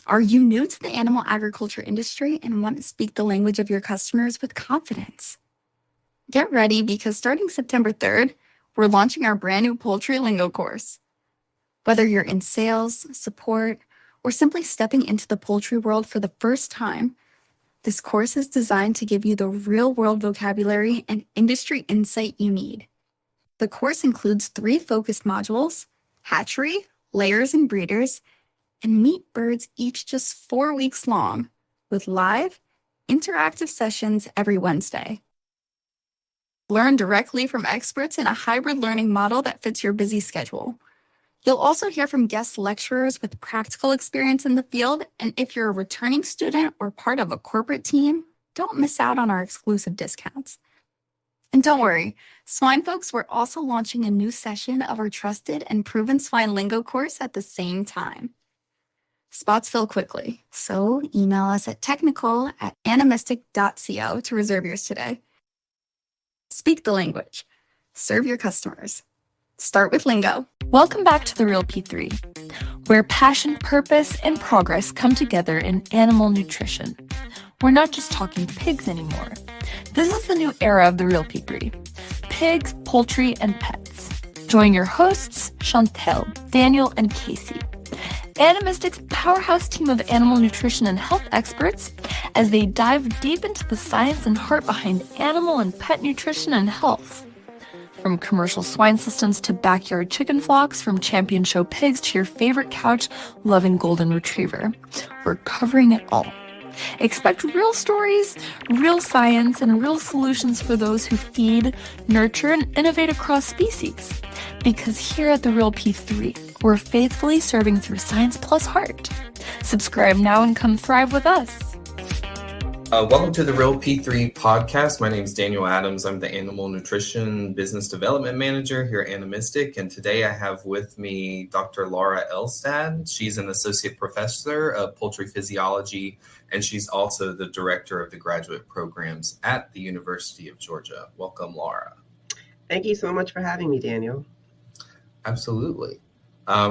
Are you new to the animal agriculture industry and want to speak the language of your customers with confidence? Get ready because starting September 3rd, we're launching our brand new poultry lingo course. Whether you're in sales, support, or simply stepping into the poultry world for the first time, this course is designed to give you the real-world vocabulary and industry insight you need. The course includes 3 focused modules: hatchery, layers and breeders, and meet birds, each just 4 weeks long, with live, interactive sessions every Wednesday. Learn directly from experts in a hybrid learning model that fits your busy schedule. You'll also hear from guest lecturers with practical experience in the field, and if you're a returning student or part of a corporate team, don't miss out on our exclusive discounts. And don't worry, swine folks, we're also launching a new session of our trusted and proven swine lingo course at the same time. Spots fill quickly, so email us at technical@animistic.co to reserve yours today. Speak the language. Serve your customers. Start with lingo. Welcome back to The Real P3, where passion, purpose, and progress come together in animal nutrition. We're not just talking pigs anymore. This is the new era of The Real P3. Pigs, poultry, and pets. Join your hosts, Chantel, Daniel, and Casey, Animistic's powerhouse team of animal nutrition and health experts, as they dive deep into the science and heart behind animal and pet nutrition and health. From commercial swine systems to backyard chicken flocks, from champion show pigs to your favorite couch-loving golden retriever, we're covering it all. Expect real stories, real science, and real solutions for those who feed, nurture, and innovate across species. Because here at The Real P3, we're faithfully serving through science plus heart. Subscribe now and come thrive with us. Welcome to the Real P3 podcast. My name is Daniel Adams. I'm the Animal Nutrition Business Development Manager here at Animistic. And today I have with me Dr. Laura Ellestad. She's an Associate Professor of Poultry Physiology, and she's also the Director of the Graduate Programs at the University of Georgia. Welcome, Laura. Thank you so much for having me, Daniel. Absolutely.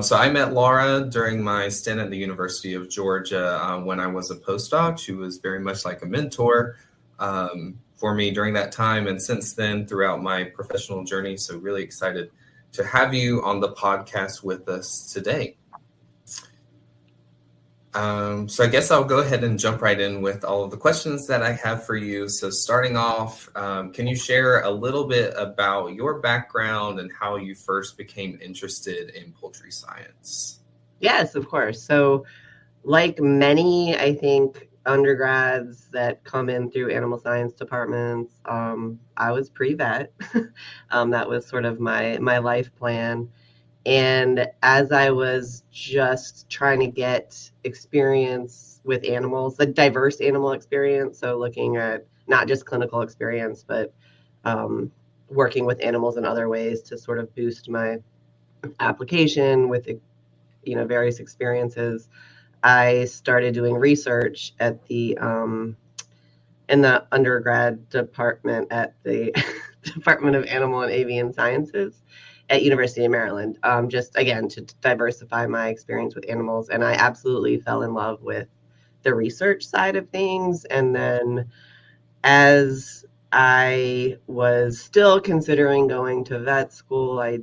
So I met Laura during my stint at the University of Georgia when I was a postdoc. She was very much like a mentor for me during that time, and since then throughout my professional journey. So really excited to have you on the podcast with us today. So I guess I'll go ahead and jump right in with all of the questions that I have for you. So starting off, can you share a little bit about your background and how you first became interested in poultry science? Yes, of course. So like many, I think, undergrads that come in through animal science departments, I was pre-vet. That was sort of my life plan. And as I was just trying to get experience with animals, a diverse animal experience, so looking at not just clinical experience, but working with animals in other ways to sort of boost my application with, various experiences, I started doing research at the in the undergrad department at the Department of Animal and Avian Sciences at University of Maryland, just again to diversify my experience with animals. And I absolutely fell in love with the research side of things. And then as I was still considering going to vet school, I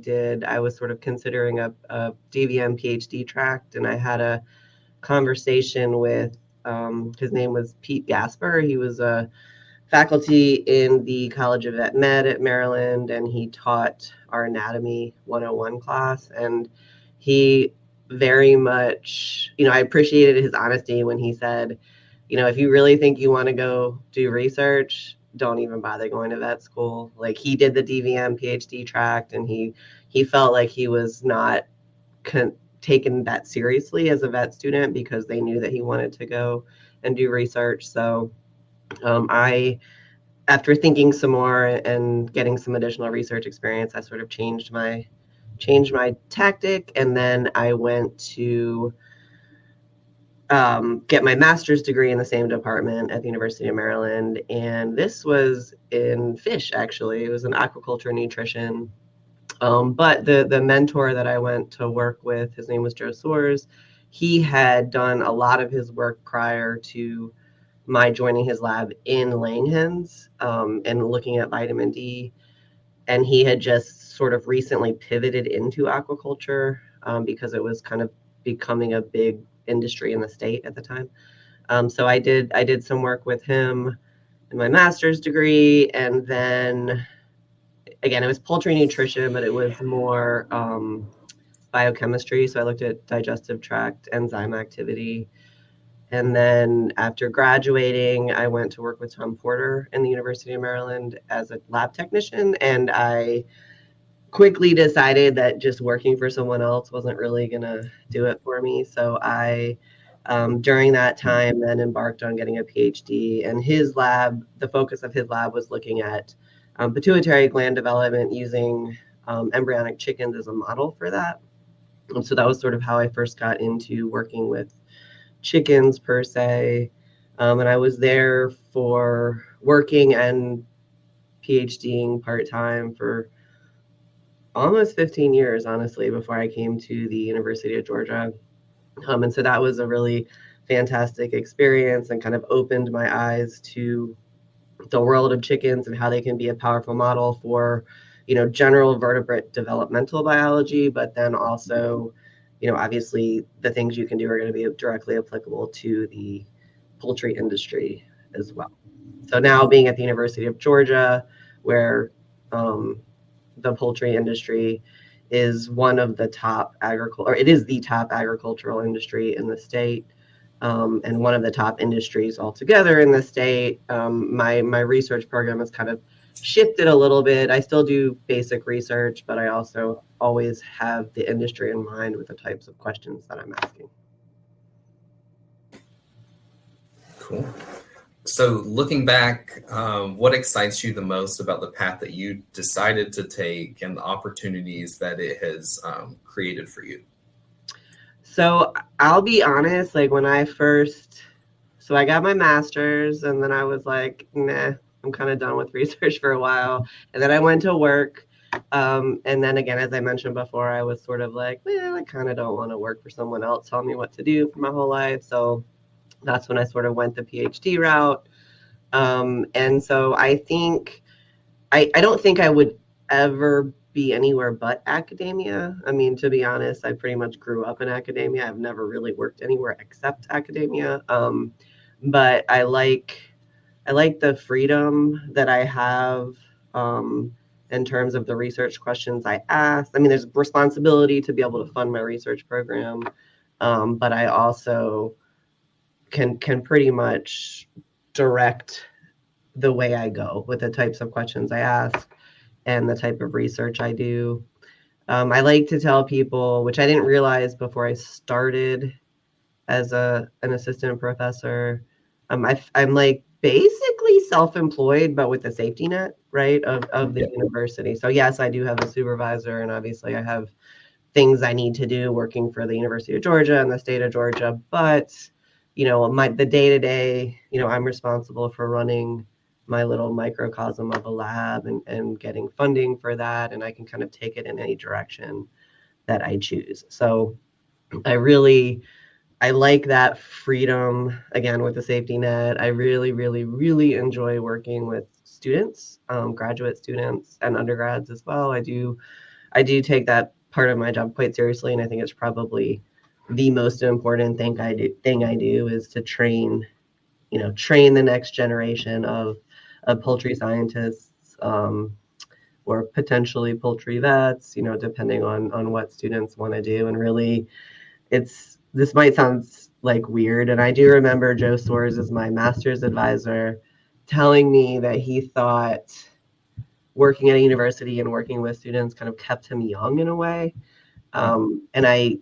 was sort of considering a DVM PhD track, and I had a conversation with, his name was Pete Gasper. He was a faculty in the College of Vet Med at Maryland, and he taught our Anatomy 101 class. And he very much, I appreciated his honesty when he said, if you really think you want to go do research, don't even bother going to vet school. Like, he did the DVM PhD track, and he felt like he was not taken that seriously as a vet student because they knew that he wanted to go and do research. So after thinking some more and getting some additional research experience, I sort of changed my tactic. And then I went to get my master's degree in the same department at the University of Maryland. And this was in fish, actually. It was in aquaculture nutrition. But the mentor that I went to work with, his name was Joe Soares. he had done a lot of his work prior to my joining his lab in laying hens, and looking at vitamin D. And he had just sort of recently pivoted into aquaculture, because it was kind of becoming a big industry in the state at the time. So I did some work with him in my master's degree, and then again, it was poultry nutrition, but it was more biochemistry. So I looked at digestive tract enzyme activity. And then after graduating, I went to work with Tom Porter in the University of Maryland as a lab technician. And I quickly decided that just working for someone else wasn't really going to do it for me. So I, during that time, then embarked on getting a PhD. And his lab, the focus of his lab was looking at pituitary gland development using embryonic chickens as a model for that. And so that was sort of how I first got into working with chickens per se. And I was there for working and PhDing part-time for almost 15 years, honestly, before I came to the University of Georgia. And so that was a really fantastic experience and kind of opened my eyes to the world of chickens and how they can be a powerful model for, general vertebrate developmental biology, but then also, obviously the things you can do are going to be directly applicable to the poultry industry as well. So now being at the University of Georgia, where the poultry industry is one of the top it is the top agricultural industry in the state, and one of the top industries altogether in the state. My research program has kind of shifted a little bit. I still do basic research, but I also always have the industry in mind with the types of questions that I'm asking. Cool. So looking back, what excites you the most about the path that you decided to take and the opportunities that it has created for you? So I'll be honest, like when I got my master's and then I was like, nah, I'm kind of done with research for a while. And then I went to work. And then again, as I mentioned before, I was sort of like, well, I kind of don't want to work for someone else telling me what to do for my whole life. So that's when I sort of went the PhD route. And so I think, I don't think I would ever be anywhere but academia. I mean, to be honest, I pretty much grew up in academia. I've never really worked anywhere except academia. But I like the freedom that I have in terms of the research questions I ask. I mean, there's responsibility to be able to fund my research program, but I also can pretty much direct the way I go with the types of questions I ask and the type of research I do. I like to tell people, which I didn't realize before I started as an assistant professor, I'm like basically self-employed, but with a safety net, right, of the university. So yes, I do have a supervisor, and obviously I have things I need to do working for the University of Georgia and the state of Georgia, but the day-to-day, I'm responsible for running my little microcosm of a lab and getting funding for that, and I can kind of take it in any direction that I choose. So I like that freedom, again, with the safety net. I really, really, really enjoy working with students, graduate students and undergrads as well. I do take that part of my job quite seriously, and I think it's probably the most important thing I do is to train the next generation of poultry scientists, or potentially poultry vets, depending on what students want to do. And really, this might sound like weird. And I do remember Joe Soares as my master's advisor telling me that he thought working at a university and working with students kind of kept him young in a way. And I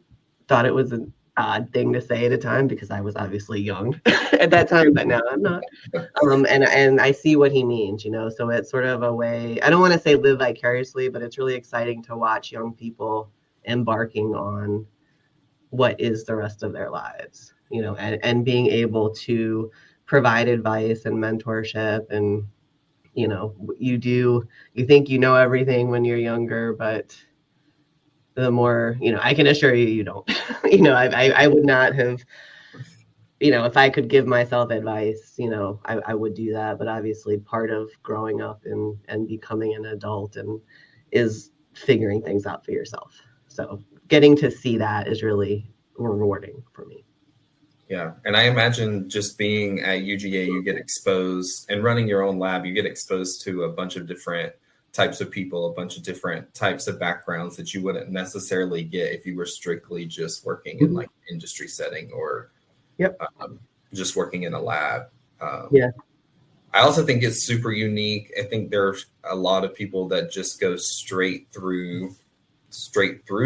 thought it was an odd thing to say at a time because I was obviously young at that time, but now I'm not. And I see what he means, so it's sort of a way, I don't want to say live vicariously, but it's really exciting to watch young people embarking on what is the rest of their lives, and being able to provide advice and mentorship. And, you think you know everything when you're younger, but the more, I can assure you, you don't. I would not have, if I could give myself advice, I would do that. But obviously part of growing up and becoming an adult is figuring things out for yourself. So getting to see that is really rewarding for me. Yeah. And I imagine just being at UGA, you get exposed, and running your own lab, you get exposed to a bunch of different types of people, a bunch of different types of backgrounds that you wouldn't necessarily get if you were strictly just working in like industry setting or just working in a lab. I also think it's super unique. I think there's a lot of people that just go straight through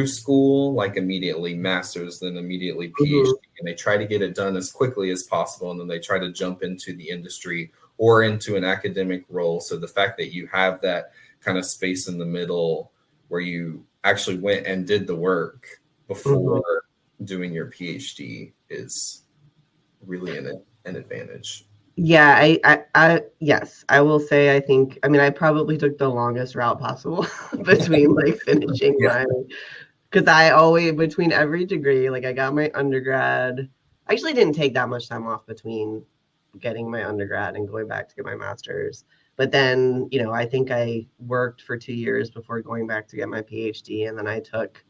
school, like immediately master's, then immediately PhD, and they try to get it done as quickly as possible, and then they try to jump into the industry or into an academic role. So the fact that you have that kind of space in the middle where you actually went and did the work before doing your PhD is really an advantage. Yeah, yes, I will say, I probably took the longest route possible between like finishing because I always, between every degree, like I got my undergrad, I actually didn't take that much time off between getting my undergrad and going back to get my master's. But then, I think I worked for 2 years before going back to get my PhD. And then I took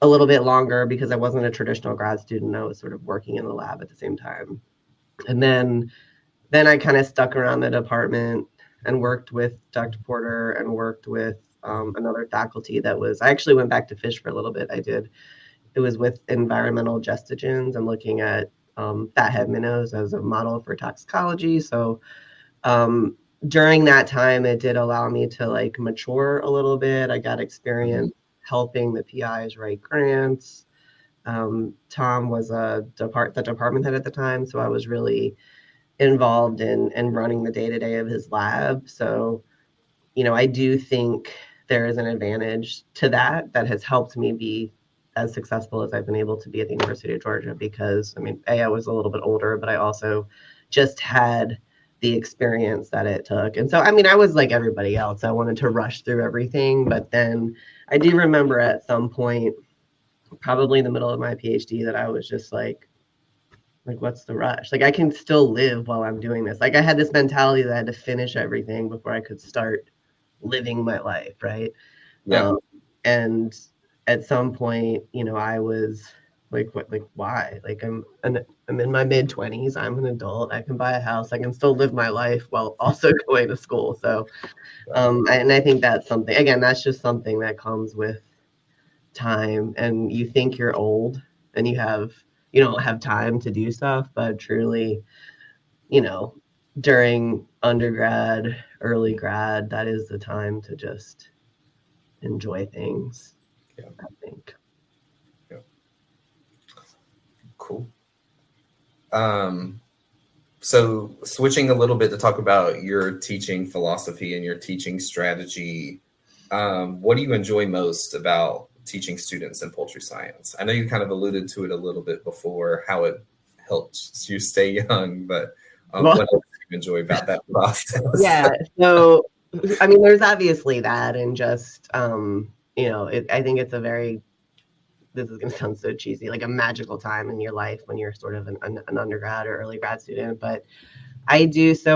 a little bit longer because I wasn't a traditional grad student. I was sort of working in the lab at the same time. And then I kind of stuck around the department and worked with Dr. Porter and worked with another faculty I actually went back to fish for a little bit. It was with environmental gestagens and looking at fathead minnows as a model for toxicology. So during that time, it did allow me to like mature a little bit. I got experience helping the PIs write grants. Tom was the department head at the time, so I was really involved in running the day-to-day of his lab. So, I do think there is an advantage to that has helped me be as successful as I've been able to be at the University of Georgia, because I was a little bit older, but I also just had the experience that it took. And so, I was like everybody else. I wanted to rush through everything, but then I do remember at some point, probably in the middle of my PhD, that I was just like, what's the rush? Like, I can still live while I'm doing this. Like, I had this mentality that I had to finish everything before I could start living my life, right? Yeah. And at some point, I was like, what? Like, why? Like, I'm in my mid-20s. I'm an adult. I can buy a house. I can still live my life while also going to school. So, and I think that's something. Again, that's just something that comes with time. And you think you're old, and you don't have time to do stuff, but truly, during undergrad, early grad, that is the time to just enjoy things. I think. Yeah. Cool. So switching a little bit to talk about your teaching philosophy and your teaching strategy, what do you enjoy most about teaching students in poultry science? I know you kind of alluded to it a little bit before, how it helps you stay young, but what else do you enjoy about that process? Yeah. So, there's obviously that, and just, I think it's this is going to sound so cheesy, like a magical time in your life when you're sort of an undergrad or early grad student. But I teach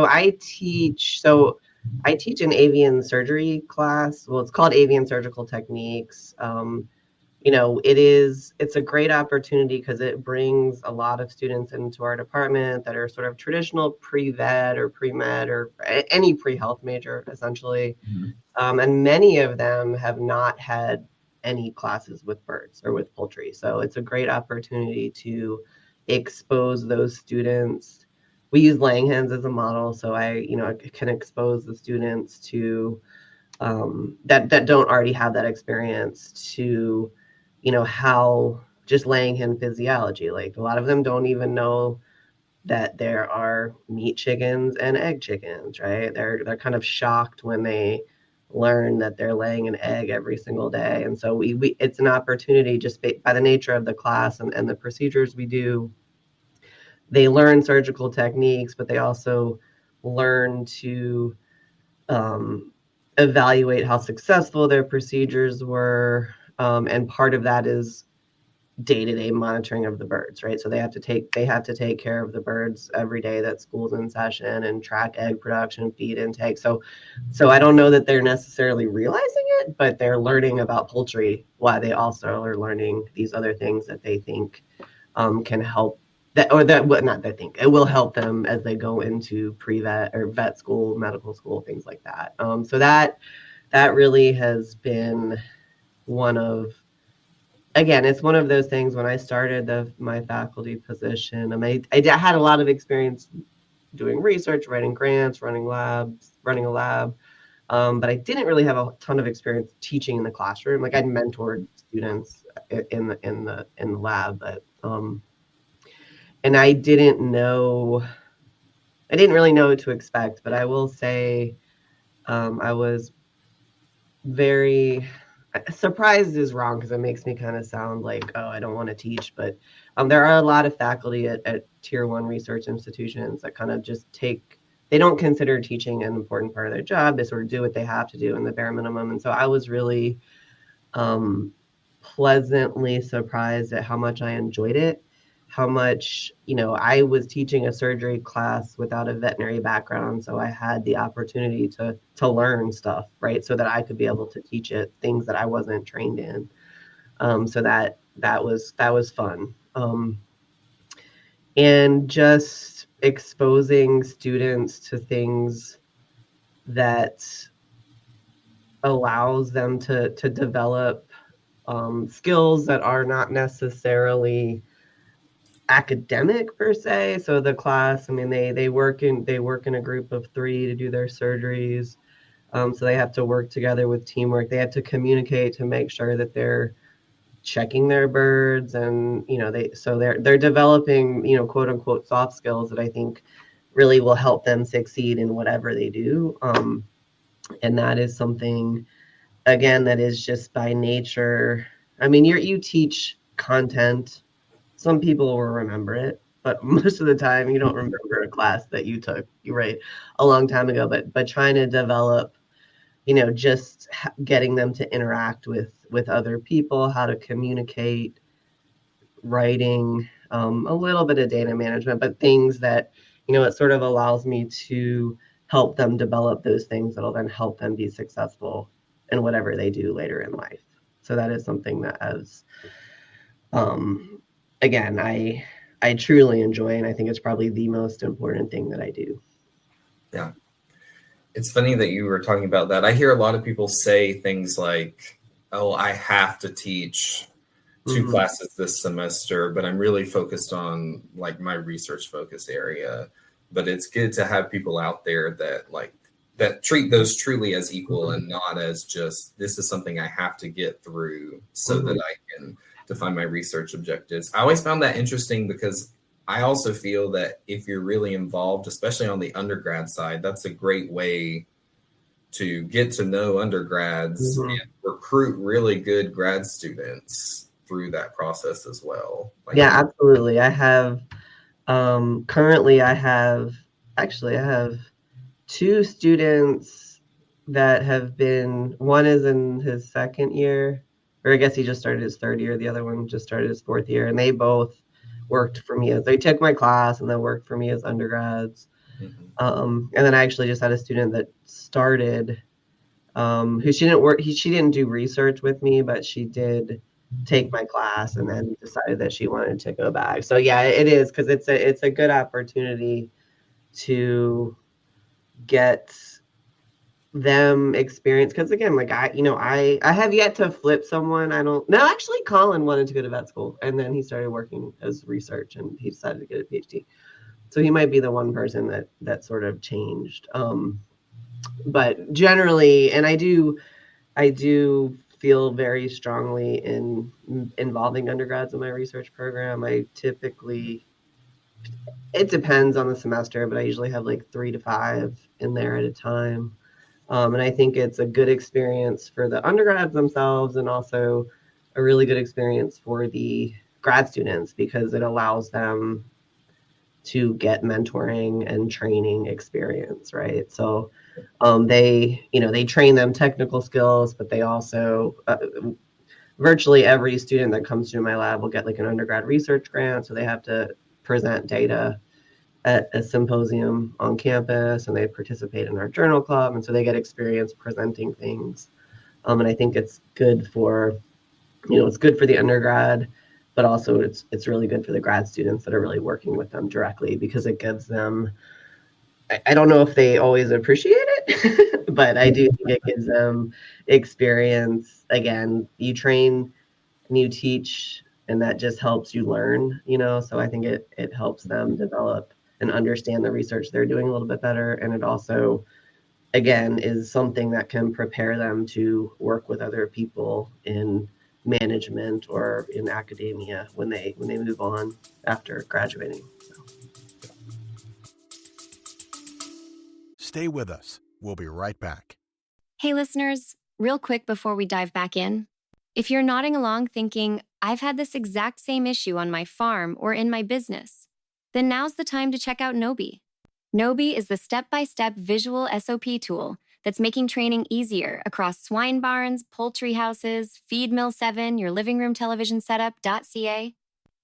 an avian surgery class. Well, it's called Avian Surgical Techniques. It's a great opportunity because it brings a lot of students into our department that are sort of traditional pre-vet or pre-med or any pre-health major, essentially. And many of them have not had any classes with birds or with poultry. So it's a great opportunity to expose those students. We use laying hens as a model, so I can expose the students to that don't already have that experience to how just laying hen physiology. Like, a lot of them don't even know that there are meat chickens and egg chickens, right? They're kind of shocked when they learn that they're laying an egg every single day. And so we it's an opportunity, just by the nature of the class and the procedures we do. They learn surgical techniques, but they also learn to evaluate how successful their procedures were, And part of that is day-to-day monitoring of the birds, right? So they have to take care of the birds every day that school's in session and track egg production, feed intake. So I don't know that they're necessarily realizing it, but they're learning about poultry while they also are learning these other things that they think can help it will help them as they go into pre-vet or vet school, medical school, things like that. So that really has been it's one of those things. When I started my faculty position, I had a lot of experience doing research, writing grants, running a lab, but I didn't really have a ton of experience teaching in the classroom. Like I'd mentored students in the lab, but and I didn't really know what to expect. But I will say, I was very surprised is wrong because it makes me kind of sound like, oh, I don't want to teach. But there are a lot of faculty at tier 1 research institutions that kind of just they don't consider teaching an important part of their job. They sort of do what they have to do in the bare minimum. And so I was really pleasantly surprised at how much I enjoyed it. How much, I was teaching a surgery class without a veterinary background. So I had the opportunity to learn stuff, right? So that I could be able to teach it things that I wasn't trained in. So that was fun. And just exposing students to things that allows them to develop skills that are not necessarily academic per se. So the class, they work in a group of 3 to do their surgeries. So they have to work together with teamwork. They have to communicate to make sure that they're checking their birds, and they're developing quote unquote soft skills that I think really will help them succeed in whatever they do. And that is something, again, that is just by nature. You teach content. Some people will remember it, but most of the time you don't remember a class that you took, right, a long time ago. But trying to develop, just getting them to interact with other people, how to communicate, writing, a little bit of data management, but things that, it sort of allows me to help them develop those things that'll then help them be successful in whatever they do later in life. So that is something that again, I truly enjoy, and I think it's probably the most important thing that I do. Yeah. It's funny that you were talking about that. I hear a lot of people say things like, oh, I have to teach 2 classes this semester, but I'm really focused on like my research focus area. But it's good to have people out there that treat those truly as equal and not as just, this is something I have to get through so that I can define my research objectives. I always found that interesting because I also feel that if you're really involved, especially on the undergrad side, that's a great way to get to know undergrads and recruit really good grad students through that process as well. Yeah, absolutely. I have currently I have 2 students that have been, one is in his 2nd year, or I guess he just started his 3rd year. The other one just started his 4th year, and they both worked for me they took my class and then worked for me as undergrads. And then I actually just had a student that started, who she didn't do research with me, but she did take my class and then decided that she wanted to go back. So yeah, it is, because it's a good opportunity to get them experience, because again, like I have yet to flip someone. Actually Colin wanted to go to vet school, and then he started working as research and he decided to get a PhD. So he might be the one person that sort of changed. But generally, and I do feel very strongly in involving undergrads in my research program. It depends on the semester, but I usually have like 3 to 5 in there at a time. And I think it's a good experience for the undergrads themselves, and also a really good experience for the grad students, because it allows them to get mentoring and training experience, right? So they train them technical skills, but they also, virtually every student that comes to my lab will get like an undergrad research grant. So they have to present data at a symposium on campus, and they participate in our journal club. And so they get experience presenting things. And I think it's good for, it's good for the undergrad, but also it's really good for the grad students that are really working with them directly, because it gives them, I don't know if they always appreciate it, but I do think it gives them experience. Again, you train and you teach, and that just helps you learn, so I think it helps them develop and understand the research they're doing a little bit better. And it also, again, is something that can prepare them to work with other people in management or in academia when they move on after graduating. Stay with us. We'll be right back. Hey listeners, real quick before we dive back in. If you're nodding along thinking, I've had this exact same issue on my farm or in my business, then now's the time to check out Nobi. Nobi is the step-by-step visual SOP tool that's making training easier across swine barns, poultry houses, Feed Mill 7, your living room television setup.ca.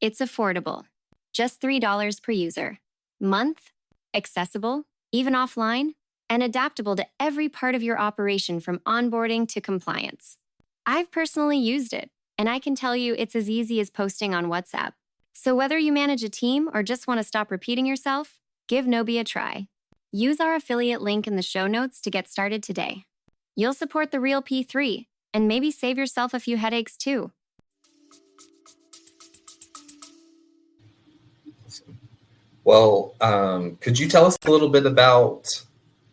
It's affordable, just $3 per user. Month, accessible, even offline, and adaptable to every part of your operation from onboarding to compliance. I've personally used it, and I can tell you it's as easy as posting on WhatsApp. So whether you manage a team or just want to stop repeating yourself, give Nobi a try. Use our affiliate link in the show notes to get started today. You'll support the Real P3 and maybe save yourself a few headaches too. Well, could you tell us a little bit about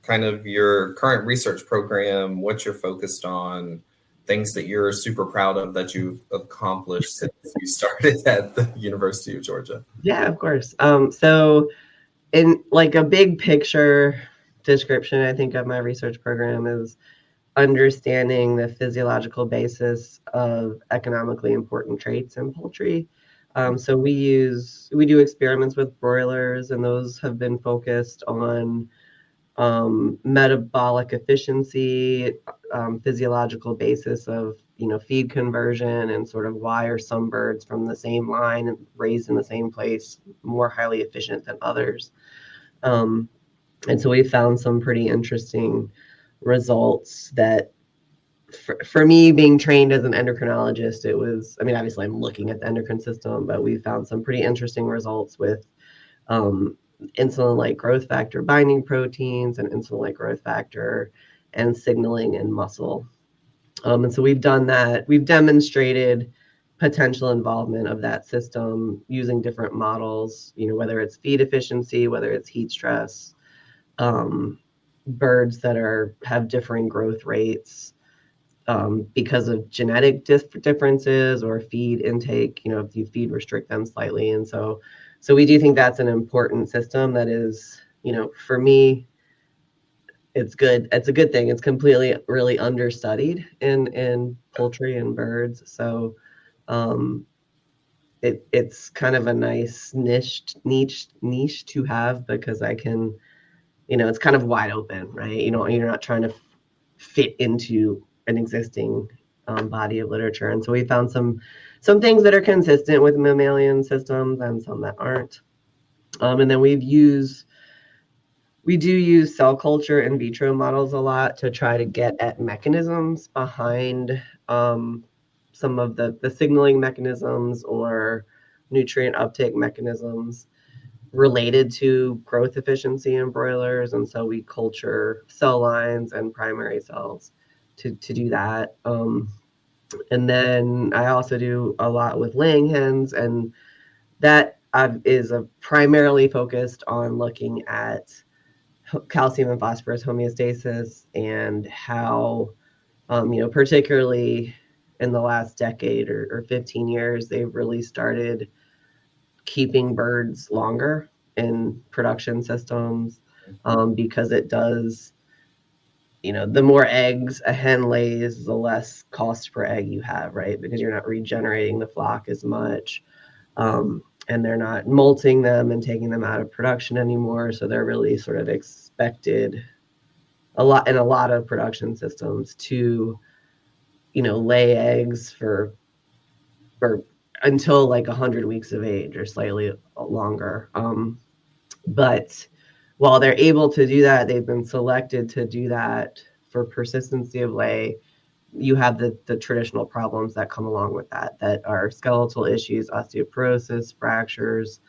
kind of your current research program, what you're focused on, things that you're super proud of that you've accomplished since you started at the University of Georgia? Yeah, of course. So in like a big picture description, I think, of my research program is understanding the physiological basis of economically important traits in poultry. So we do experiments with broilers, and those have been focused on metabolic efficiency, physiological basis of feed conversion, and sort of why are some birds from the same line and raised in the same place more highly efficient than others. And so we found some pretty interesting results that, for me, being trained as an endocrinologist, it was, obviously I'm looking at the endocrine system, but we found some pretty interesting results with insulin-like growth factor binding proteins and insulin-like growth factor and signaling in muscle. And so we've done that. We've demonstrated potential involvement of that system using different models, whether it's feed efficiency, whether it's heat stress, birds that have differing growth rates because of genetic differences or feed intake, if you feed restrict them slightly. And so we do think that's an important system that is, for me, it's good. It's a good thing. It's completely really understudied in poultry and birds. So it's kind of a nice niche to have, because I can, it's kind of wide open, right? You're not trying to fit into an existing body of literature. And so we found some things that are consistent with mammalian systems and some that aren't. And then we do use cell culture in vitro models a lot to try to get at mechanisms behind some of the signaling mechanisms or nutrient uptake mechanisms related to growth efficiency in broilers. And so we culture cell lines and primary cells to do that. And then I also do a lot with laying hens, and that is primarily focused on looking at calcium and phosphorus homeostasis, and how, particularly in the last decade or 15 years, they've really started keeping birds longer in production systems, because it does, the more eggs a hen lays, the less cost per egg you have, right? Because you're not regenerating the flock as much. And they're not molting them and taking them out of production anymore. So they're really sort of expected in a lot of production systems to, lay eggs for or until like 100 weeks of age or slightly longer. But while they're able to do that, they've been selected to do that for persistency of lay. You have the traditional problems that come along with that are skeletal issues, osteoporosis, fractures,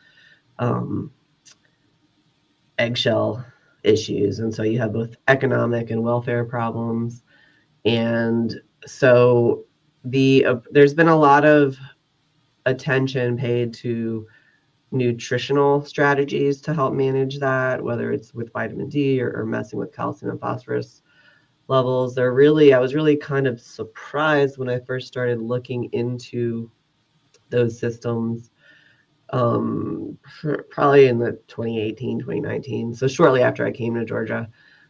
eggshell issues. And so you have both economic and welfare problems. And so there's been a lot of attention paid to nutritional strategies to help manage that, whether it's with vitamin D or messing with calcium and phosphorus levels. I was really kind of surprised when I first started looking into those systems, probably in the 2018, 2019. So shortly after I came to Georgia,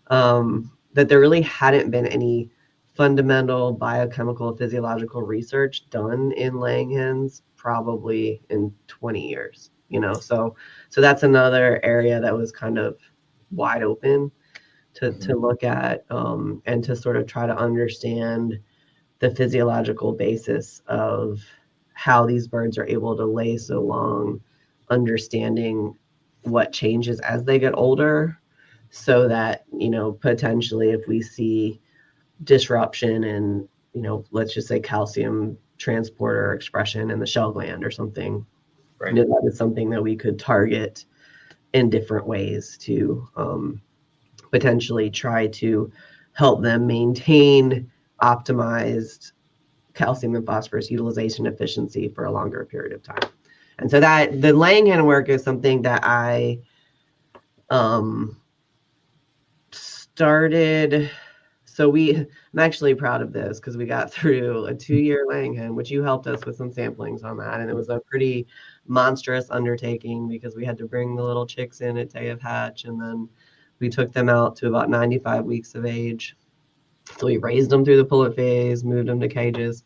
that there really hadn't been any fundamental biochemical physiological research done in laying hens probably in 20 years, so that's another area that was kind of wide open to look at, and to sort of try to understand the physiological basis of how these birds are able to lay so long, understanding what changes as they get older, so that, potentially if we see disruption in, let's just say calcium transporter expression in the shell gland or something, Right. that is something that we could target in different ways to potentially try to help them maintain optimized calcium and phosphorus utilization efficiency for a longer period of time. And so that the laying hen work is something that I started. So I'm actually proud of this because we got through a 2-year laying hen, which you helped us with some samplings on that. And it was a pretty monstrous undertaking because we had to bring the little chicks in at day of hatch, and then we took them out to about 95 weeks of age. So we raised them through the pullet phase, moved them to cages.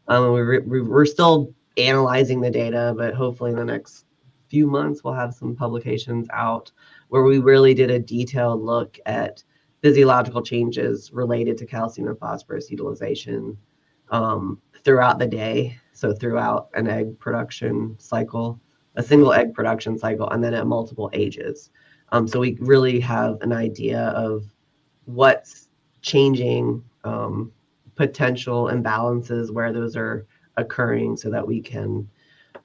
We're still analyzing the data, but hopefully in the next few months we'll have some publications out where we really did a detailed look at physiological changes related to calcium and phosphorus utilization throughout the day. So throughout an egg production cycle, a single egg production cycle, and then at multiple ages. So we really have an idea of what's changing, potential imbalances where those are occurring, so that we can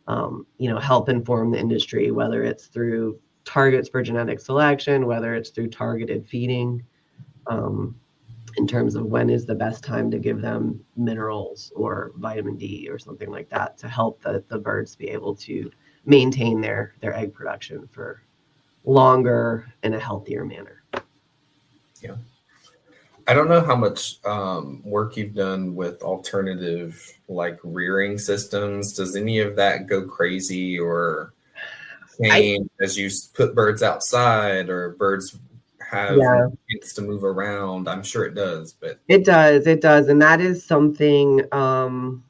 help inform the industry, whether it's through targets for genetic selection, whether it's through targeted feeding, in terms of when is the best time to give them minerals or vitamin D or something like that to help the birds be able to maintain their egg production for longer in a healthier manner. Yeah. I don't know how much work you've done with alternative like rearing systems. Does any of that go crazy or change as you put birds outside, or birds have chance to move around? I'm sure it does, but it does. And that is something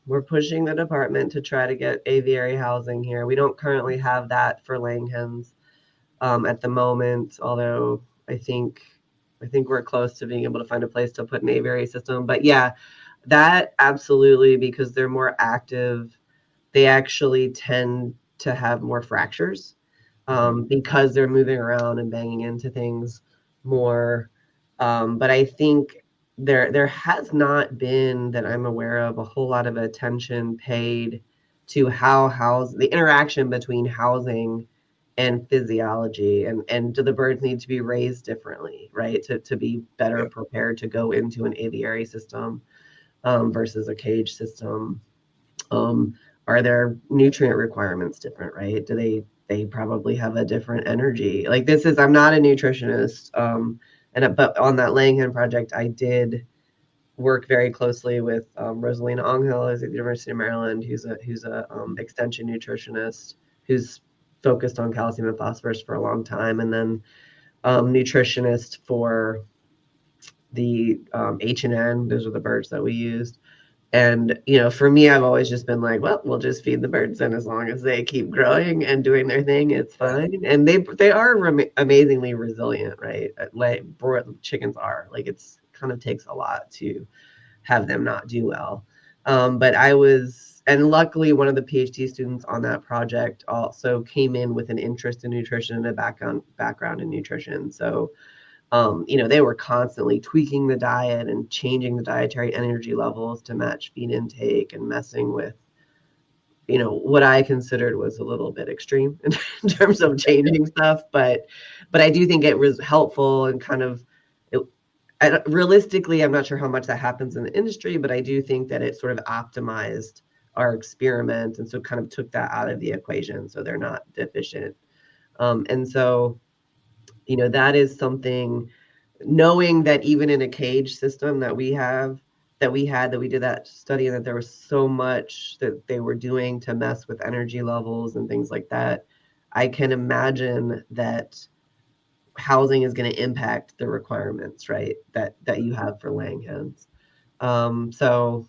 we're pushing the department to try to get aviary housing here. We don't currently have that for laying hens at the moment, although I think we're close to being able to find a place to put an aviary system. But yeah, that absolutely, because they're more active, they actually tend to have more fractures because they're moving around and banging into things more. But I think there has not been, that I'm aware of, a whole lot of attention paid to the interaction between housing and physiology, and do the birds need to be raised differently, right, to be better prepared to go into an aviary system versus a cage system. Are their nutrient requirements different, right? Do they probably have a different energy? Like I'm not a nutritionist, but on that laying hen project, I did work very closely with Rosalina Angel, who's at the University of Maryland, who's a extension nutritionist who's focused on calcium and phosphorus for a long time, and then nutritionist for the H&N. Those are the birds that we used. And, for me, I've always just been like, well, we'll just feed the birds, and as long as they keep growing and doing their thing, it's fine. And they are amazingly resilient, right? Like chickens are. Like, it's kind of takes a lot to have them not do well. But and luckily one of the PhD students on that project also came in with an interest in nutrition and a background in nutrition. So, they were constantly tweaking the diet and changing the dietary energy levels to match feed intake and messing with, what I considered was a little bit extreme in terms of changing stuff. But I do think it was helpful and kind of, realistically, I'm not sure how much that happens in the industry, but I do think that it sort of optimized our experiment. And so kind of took that out of the equation so they're not deficient. And so, that is something, knowing that even in a cage system that we did that study, and that there was so much that they were doing to mess with energy levels and things like that, I can imagine that housing is going to impact the requirements, right, that you have for laying hens. So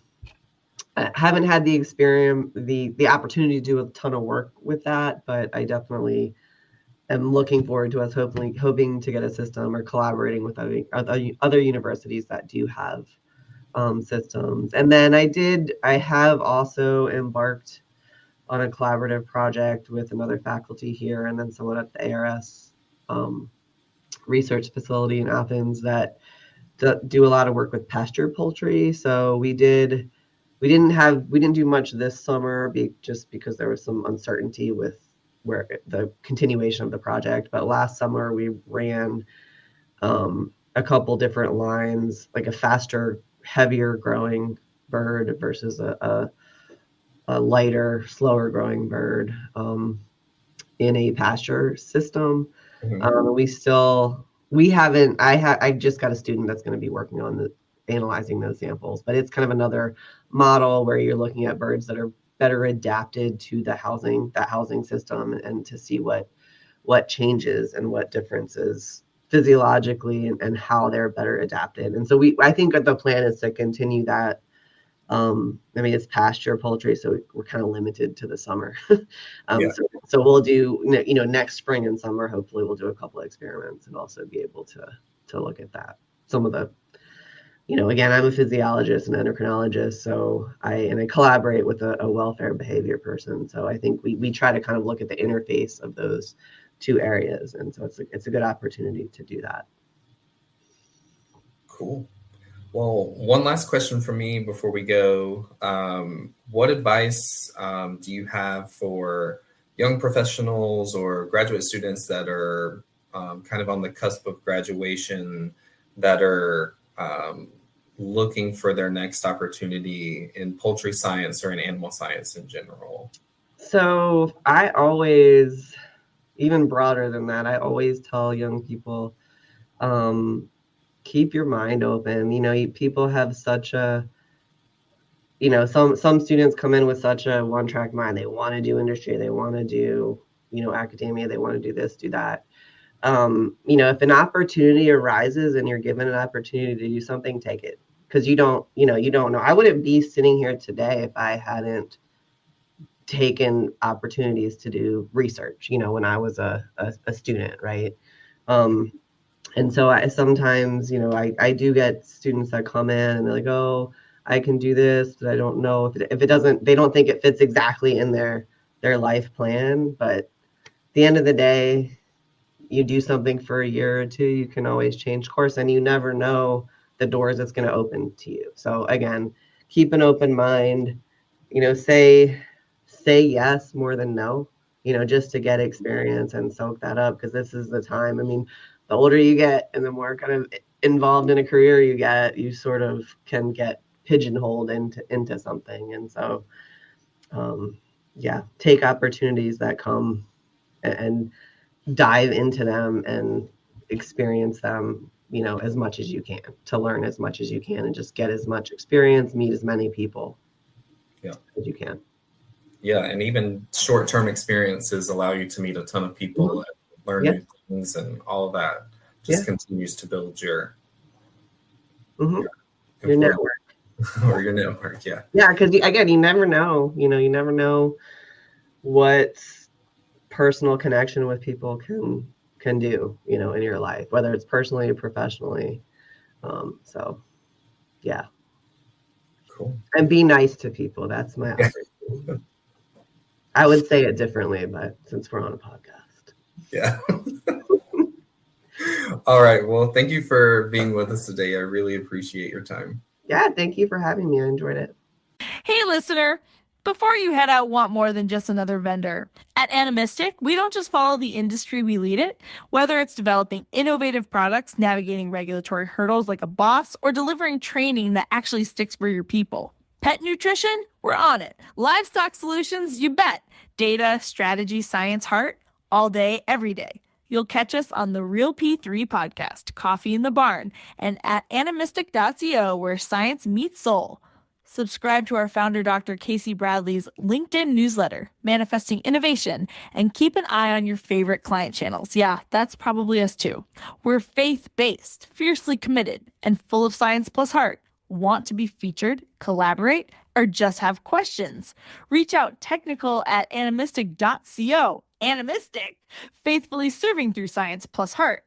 I haven't had the experience, the opportunity to do a ton of work with that, but I definitely am looking forward to us hoping to get a system or collaborating with other universities that do have systems. And then I have also embarked on a collaborative project with another faculty here and then someone at the ARS research facility in Athens that do a lot of work with pasture poultry. So we didn't do much this summer just because there was some uncertainty with where the continuation of the project. But last summer we ran a couple different lines, like a faster, heavier growing bird versus a lighter, slower growing bird in a pasture system. I just got a student that's going to be working on analyzing those samples, but it's kind of another model where you're looking at birds that are better adapted to that housing system, and to see what changes and what differences physiologically and how they're better adapted. And so I think the plan is to continue that. It's pasture poultry, so we're kind of limited to the summer. So we'll do, next spring and summer, hopefully we'll do a couple of experiments and also be able to look at that. Some of the, again, I'm a physiologist and endocrinologist, so I collaborate with a welfare behavior person. So I think we try to kind of look at the interface of those two areas. And so it's a good opportunity to do that. Cool. Well, one last question for me before we go. What advice do you have for young professionals or graduate students that are kind of on the cusp of graduation, that are looking for their next opportunity in poultry science or in animal science in general? So I always, even broader than that, I always tell young people, keep your mind open. People have such a, some students come in with such a one-track mind. They want to do industry, they want to do, academia, they want to do this, do that. If an opportunity arises and you're given an opportunity to do something, take it, because you don't know. I wouldn't be sitting here today if I hadn't taken opportunities to do research, when I was a student, right? And so I sometimes, I do get students that come in and they're like, oh, I can do this, but I don't know if it doesn't, they don't think it fits exactly in their life plan. But at the end of the day, you do something for a year or two, you can always change course, and you never know the doors it's going to open to you. So again, keep an open mind, say yes more than no, just to get experience and soak that up, because this is the time. The older you get and the more kind of involved in a career you get, you sort of can get pigeonholed into something. And so, take opportunities that come and dive into them and experience them, as much as you can, to learn as much as you can and just get as much experience, meet as many people as you can. Yeah, and even short-term experiences allow you to meet a ton of people and learn new things, and all of that just continues to build your network. Or your network, yeah. Yeah, because again, you never know. You never know what personal connection with people can do, in your life, whether it's personally or professionally. So, yeah. Cool. And be nice to people. That's my I would say it differently, but since we're on a podcast. Yeah. All right. Well, thank you for being with us today. I really appreciate your time. Yeah, thank you for having me. I enjoyed it. Hey, listener, before you head out, want more than just another vendor. At Animistic, we don't just follow the industry, we lead it. Whether it's developing innovative products, navigating regulatory hurdles like a boss, or delivering training that actually sticks for your people. Pet nutrition? We're on it. Livestock solutions? You bet. Data, strategy, science, heart? All day, every day. You'll catch us on the Real P3 podcast, Coffee in the Barn, and at animistic.co, where science meets soul. Subscribe to our founder, Dr. Casey Bradley's LinkedIn newsletter, Manifesting Innovation, and keep an eye on your favorite client channels. Yeah, that's probably us too. We're faith-based, fiercely committed, and full of science plus heart. Want to be featured, collaborate, or just have questions? Reach out technical at animistic.co. Animistic, faithfully serving through science plus heart.